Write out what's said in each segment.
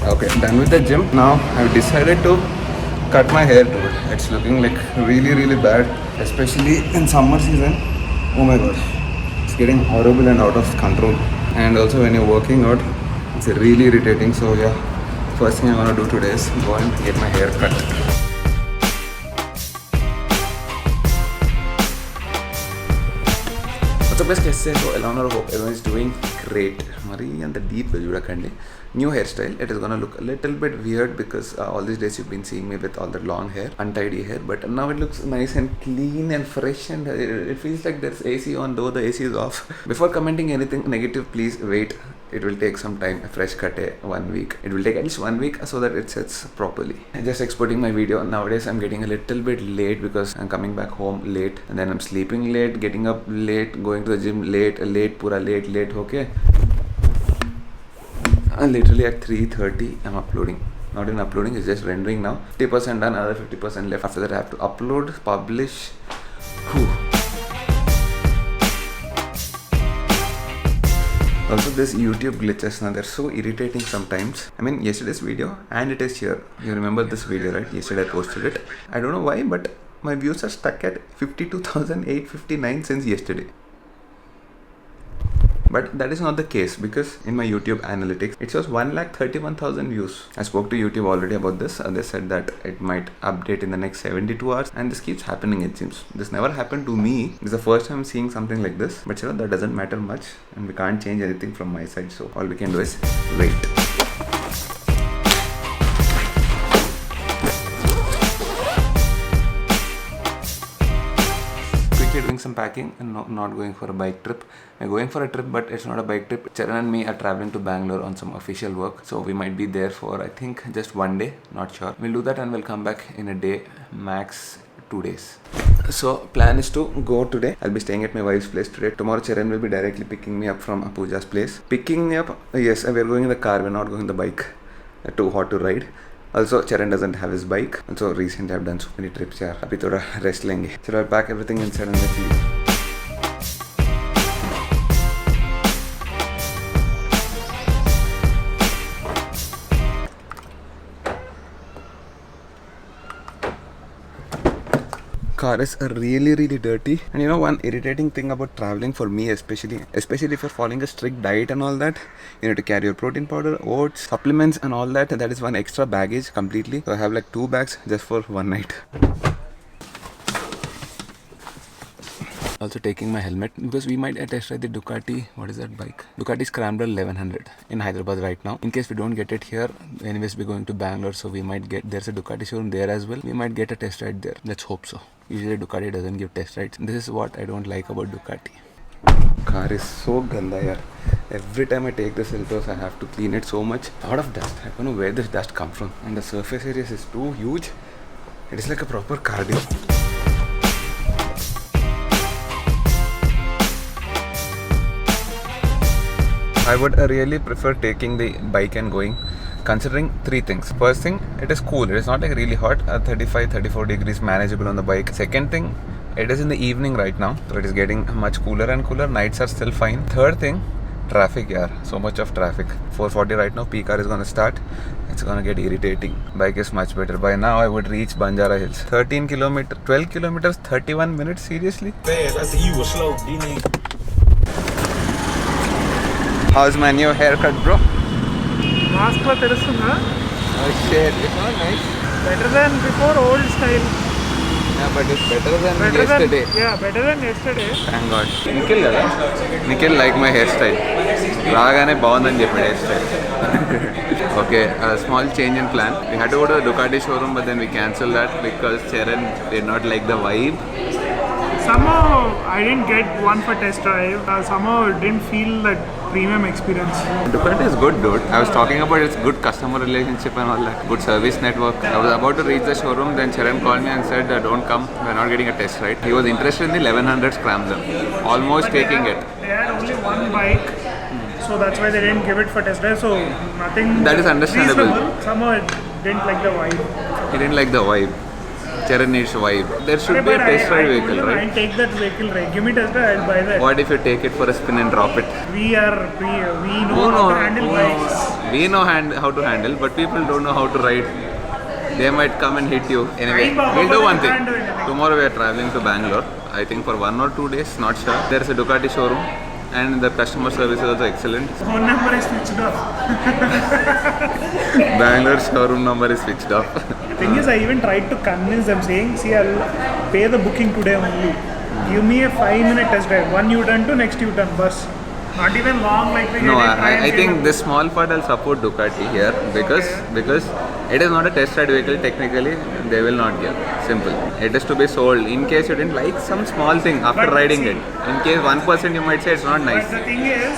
Okay, done with the gym. Now I've decided to cut my hair, dude. It's looking like really bad, especially in summer season. Oh my god, it's getting horrible and out of control. And also when you're working out, it's really irritating. So yeah, first thing I'm gonna do today is go and get my hair cut. What's up guys, कैसे हो? Elana, hope everyone is doing great. Mari and the deep చూడకండి. New hairstyle. It is gonna look a little bit weird because all these days you've been seeing me with all the long hair, untidy hair, but now it looks nice and clean and fresh, and it feels like there's AC on though the AC is off. Before commenting anything negative, please wait. It will take some time. A fresh cut 1 week. It will take at least 1 week so that it sets properly. I'm just exporting my video. Nowadays I'm getting a little bit late because I'm coming back home late, and then I'm sleeping late, getting up late, going to the gym late, pura late, okay? And literally at 3:30 I'm uploading. Not even uploading, it's just rendering now. 50% done, another 50% left. After that I have to upload, publish. Whew. Also this YouTube glitches now, they're so irritating sometimes. I mean yesterday's video and it is here. You remember this video, right? Yesterday I posted it. I don't know why, but my views are stuck at 52,859 since yesterday. But that is not the case because in my YouTube analytics it shows 1,31,000 views. I spoke to YouTube already about this and they said that it might update in the next 72 hours, and this keeps happening it seems. This never happened to me. This is the first time I'm seeing something like this, but you know that doesn't matter much and we can't change anything from my side, so all we can do is wait. Doing some packing and not going for a bike trip. We're going for a trip, but it's not a bike trip. Charan and me are traveling to Bangalore on some official work, so we might be there for I think just 1 day, not sure. We'll do that and we'll come back in a day, max 2 days. So plan is to go today. I'll be staying at my wife's place today. Tomorrow Charan will be directly picking me up from Pooja's place. Picking me up, yes, we're going in the car, we're not going in the bike. Too hot to ride. Also, Charan doesn't have his bike. Also, recently I've done so many trips. Yeah, abhi thoda rest lenge. So I'll pack everything inside and let's leave. Car is really dirty, and you know one irritating thing about traveling for me especially if you're following a strict diet and all that, you need to carry your protein powder, oats, supplements and all that. That is one extra baggage completely. So I have like 2 bags just for one night. Also taking my helmet because we might test ride the Ducati. What is that bike? Ducati Scrambler 1100 in Hyderabad right now. In case we don't get it here, anyways we're going to Bangalore, so we might get, there's a Ducati showroom there as well. We might get a test ride there. Let's hope so. Usually Ducati doesn't give test rides. This is what I don't like about Ducati. Car is so ganda yaar. Every time I take the Seltos I have to clean it so much. A lot of dust. I don't know where this dust comes from. And the surface area is too huge. It is like a proper cardio. I would really prefer taking the bike and going, considering 3 things. First thing, it is cool. It is not like really hot. 34 degrees manageable on the bike. Second thing, it is in the evening right now, so it is getting much cooler and cooler. Nights are still fine. Third thing, traffic yaar. So much of traffic. 4:40 right now, peak hour is gonna start. It's gonna get irritating. Bike is much better. By now I would reach Banjara Hills. 12 kilometers, 31 minutes, seriously? I see you were slow, D-Name. How's my new haircut, bro? Mask lo telustunda? Oh shit, it's not nice. Better than before, old style. Yeah, but it's better than yesterday. Better than yesterday. Thank God. Nikhil kada? Nikhil like my hairstyle. Raagane bavundani cheppada hairstyle. Okay, a small change in plan. We had to go to the Ducati showroom, but then we cancelled that because Charan did not like the vibe. Somehow I didn't get one for test drive. Somehow I didn't feel that premium experience. Ducati is good, dude. I was talking about its good customer relationship and all that. Good service network. I was about to reach the showroom, then Charan called me and said, don't come, we're not getting a test ride. He was interested in the 1100 Scrambler. Almost taking it. They had only one bike, so that's why they didn't give it for test drive. So nothing. That is understandable. Reasonable. Somehow I didn't like the vibe. He didn't like the vibe. Charan needs vibe. There should be a test ride vehicle, right? I'll take that vehicle, right? Give me test drive, I'll buy that. What if you take it for a spin and drop it? We know how to handle bikes. We know how to handle, but people don't know how to ride. They might come and hit you. Anyway, we'll do one thing. Tomorrow we are traveling to Bangalore. I think for 1 or 2 days, not sure. There is a Ducati showroom and the customer service is also excellent. Phone number is switched off. Bangalore showroom number is switched off. The thing is, I even tried to convince them, saying, see, I'll pay the booking today only. Give me a 5-minute test drive. One U-turn to next U-turn bus. Not even long like we No, get it. I think this small part I'll support Ducati here because it is not a test ride vehicle. Technically, they will not give. Simple. It is to be sold in case you didn't like some small thing after But riding see, it. In case 1% you might say it's not nice. But the thing is,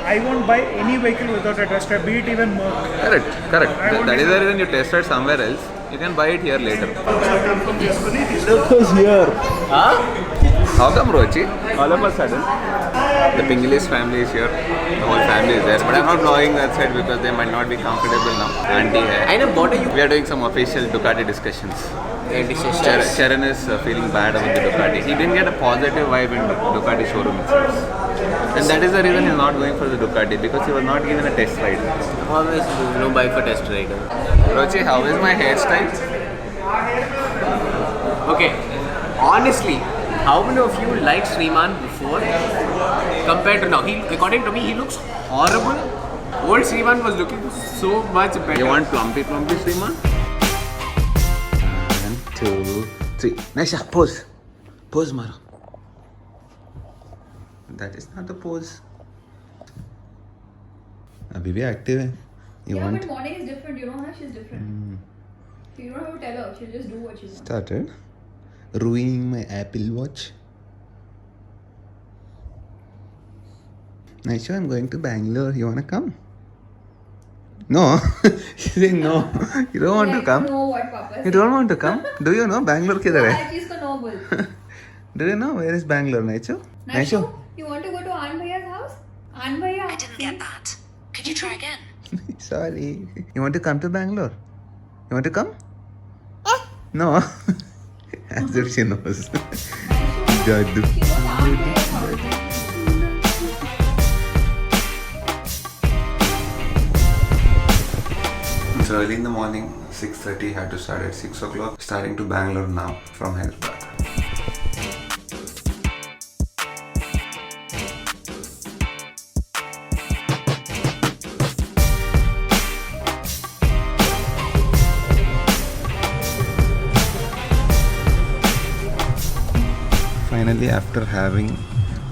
I won't buy any vehicle without a test drive, be it even Merc. Correct. I won't That is even- the reason you test ride somewhere else. You can buy it here later. Look who's here. How come, Rochi? All of a sudden, the Pingilis family is here. The whole family is there. But I'm not vlogging that side because they might not be comfortable now. Auntie hai. I know, what are you? We are doing some official Ducati discussions. Sharon is feeling bad about the Ducati. He didn't get a positive vibe in Ducati showroom itself. And that is the reason he's not going for the Ducati because he was not given a test ride. Always no buy for test rider. Rochi, how is my hairstyle? Okay, honestly, how many of you liked Sriman before compared to now? According to me, he looks horrible. Old Sriman was looking so much better. You want plumpy Sriman? 1, 2, 3. Naisha, pose. Pose, Maro. That is not the pose. Abhi bhi active hai. You Yeah, want? but morning is different. You know how she's different. So you don't have to tell her. She'll just do what she wants. Started ruining my Apple Watch. Naisha, I'm going to Bangalore. You wanna come? No. She's saying no. You don't want to come? know what Papa You don't want to come? Do you know Bangalore kidhar hai? She's so noble. Do you know where is Bangalore, Naisha? Naishu, you want to go to Aunt Bhaiya's house? Aunt Bhaiya. I didn't get that. Could you try again? Sorry. You want to come to Bangalore? You want to come? No. As if she knows. Jaddu. She goes to Aunt Bhaiya's house. It's early in the morning, 6:30, had to start at 6 o'clock. Starting to Bangalore now from Hyderabad. Finally, after having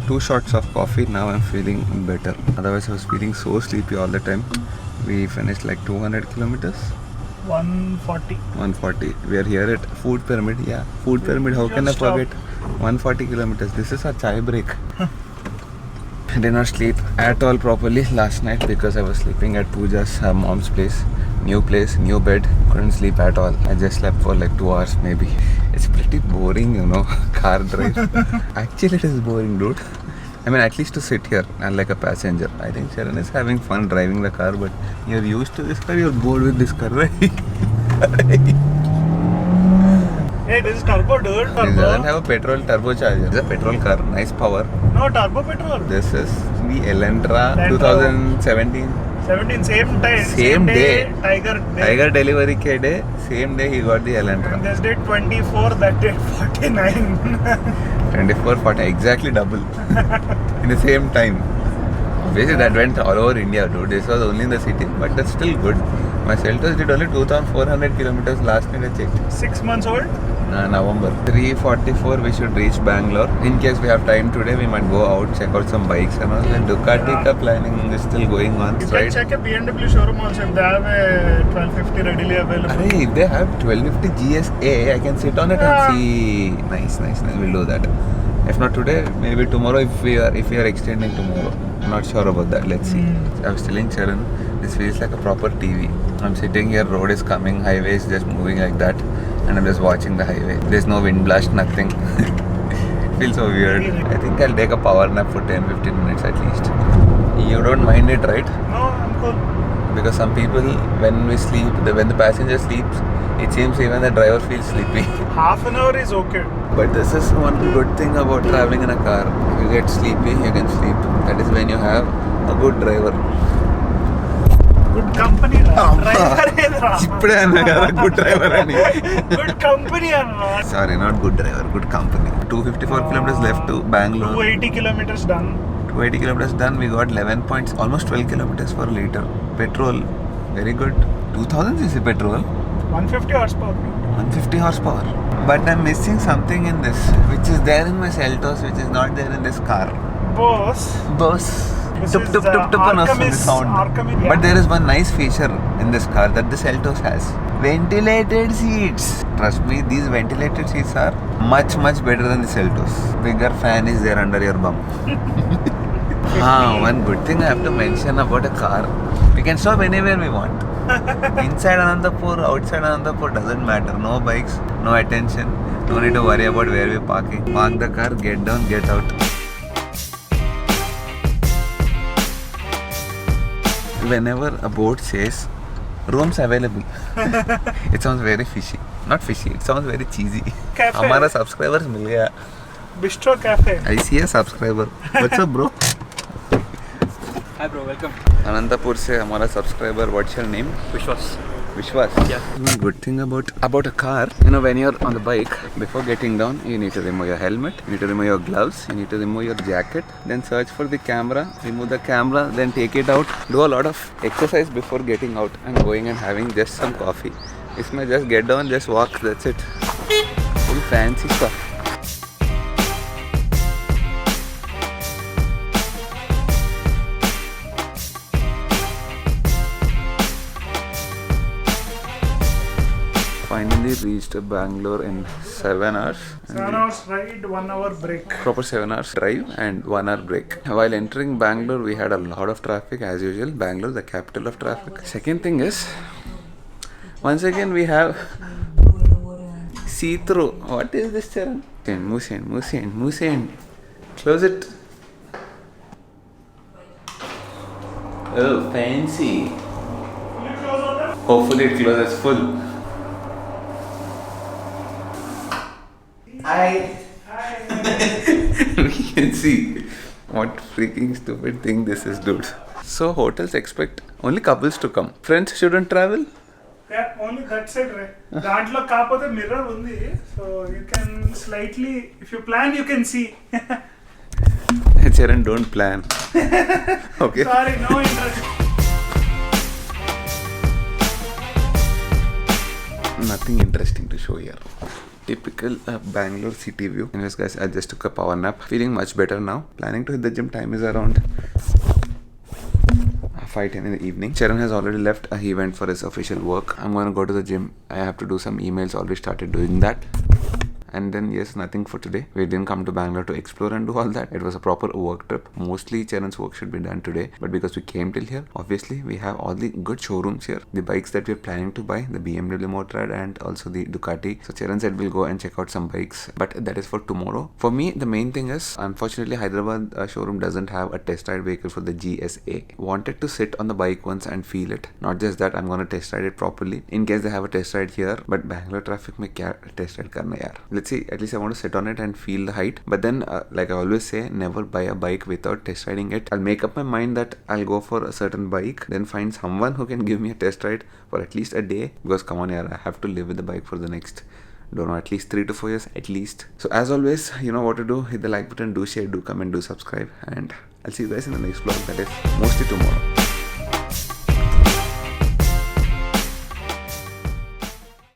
2 shots of coffee, now I'm feeling better. Otherwise, I was feeling so sleepy all the time. We finished like 200 kilometers. 140. 140. We are here at Food Pyramid. Yeah, Food Pyramid. How can I Just stop. forget? 140 kilometers. This is our chai break. I did not sleep at all properly last night because I was sleeping at Pooja's mom's place. New place, new bed. Couldn't sleep at all. I just slept for like 2 hours maybe. It's pretty boring, you know, car drive. Actually, it is boring, dude. I mean, at least to sit here and like a passenger. I think Sharon is having fun driving the car, but you're used to this car, you're bored with this car, right? Hey, this is turbo, dude. It doesn't Turbo. have a petrol turbocharger. It's a petrol car, nice power. No, turbo petrol. This is the Elantra Elantra. 2017. 17, same time. Same day. Tiger day. Tiger delivery ke day, same day he got the Elantra. This did 24, that did 49. 24, 40, exactly double. In the same time. Basically that went all over India, dude. This was only in the city, but that's still good. My Seltos did only 2,400 kilometers last night I checked. 6 months old. November. 3:44 we should reach Bangalore. In case we have time today, we might go out, check out some bikes and all. And Ducati ka planning is still going on, You can right? check a BMW showroom also if they have a 1250 readily available. Arey, if they have 1250 GSA, I can sit on it Yeah. and see. Nice. We'll do that. If not today, maybe tomorrow if we are extending tomorrow. I'm not sure about that. Let's see. I was telling Sharon, this feels like a proper TV. I'm sitting here, road is coming, highway is just moving like that, and I'm just watching the highway. There's no wind blast, nothing. Feels so weird. I think I'll take a power nap for 10-15 minutes at least. You don't mind it, right? No, I'm cool. Because some people, when we sleep, when the passenger sleeps, it seems even the driver feels sleepy. Half an hour is okay. But this is one good thing about traveling in a car. You get sleepy, you can sleep. That is when you have a good driver. Good company driver ఏదిరా ఇప్పుడే అన్నా కదా good driver అని. Good company అన్నా. Sorry, not good driver, good company. 254 kilometers left to Bangalore. 280 kilometers done. 280 kilometers done. We got 11 points, almost 12 kilometers per liter. Petrol, very good. 2000 cc petrol. 150 horsepower. 150 horsepower. But I'm missing something in this, which is there in my Seltos, which is not there in this car. Boss. This Tup is, tup tup tup and Arkham the is- sound. Arkham is- But there is one nice feature in this car that the Seltos has. Ventilated seats. Trust me, these ventilated seats are much better than the Seltos. Bigger fan is there under your bum. One good thing I have to mention about a car. We can stop anywhere we want. Inside Anantapur, outside Anantapur, doesn't matter. No bikes, no attention. No need to worry about where we're parking. Park the car, get down, get out. Whenever a boat says rooms available, it sounds very fishy. Not fishy, it sounds very cheesy. Cafe. हमारा subscribers मिल गया. Bistro Cafe. I see a subscriber. What's up, bro? Hi bro, welcome. Anantapur से हमारा subscriber. What's your name? Vishwas. Vishwas. Yeah. One good thing about a car, you know, when you're on the bike, before getting down, you need to remove your helmet, you need to remove your gloves, you need to remove your jacket, then search for the camera, remove the camera, then take it out, do a lot of exercise before getting out and going and having just some coffee. Isme just get down, just walk, that's it. Full fancy stuff. Finally reached Bangalore in 7 hours. 7 hours ride, 1 hour break. Proper 7 hours drive and 1 hour break. While entering Bangalore, we had a lot of traffic as usual. Bangalore, the capital of traffic. Second thing is, once again we have see-through. What is this, Charan? Musin. Close it. Oh, fancy. Hopefully it closes full. Hi. We can see what freaking stupid thing this is, dude. So hotels expect only couples to come. Friends shouldn't travel. Yeah, only that side, right? దాంట్లో కాకపోతే mirror ఉంది, so you can slightly, if you plan, you can see. Charan, don't plan. Okay. Sorry, no interest. Nothing interesting to show here. Typical Bangalore city view. Anyways guys, I just took a power nap. Feeling much better now. Planning to hit the gym. Time is around 5:10 in the evening. Charan has already left. He went for his official work. I'm going to go to the gym. I have to do some emails. Already started doing that. And then yes, nothing for today. We didn't come to Bangalore to explore and do all that. It was a proper work trip. Mostly Charan's work should be done today, but because we came till here, obviously we have all the good showrooms here. The bikes that we're planning to buy, the BMW Motorrad and also the Ducati. So Charan said we'll go and check out some bikes, but that is for tomorrow. For me, the main thing is, unfortunately Hyderabad showroom doesn't have a test ride vehicle for the GSA. Wanted to sit on the bike once and feel it. Not just that, I'm going to test ride it properly in case they have a test ride here, but Bangalore traffic mein kya test ride karna yaar. Let's see, at least I want to sit on it and feel the height. But then like I always say, never buy a bike without test riding it. I'll make up my mind that I'll go for a certain bike, then find someone who can give me a test ride for at least a day, because come on yaar, I have to live with the bike for the next, don't know, at least 3 to 4 years at least. So as always, you know what to do. Hit the like button, do share, do comment, do subscribe, and I'll see you guys in the next vlog, that is mostly tomorrow.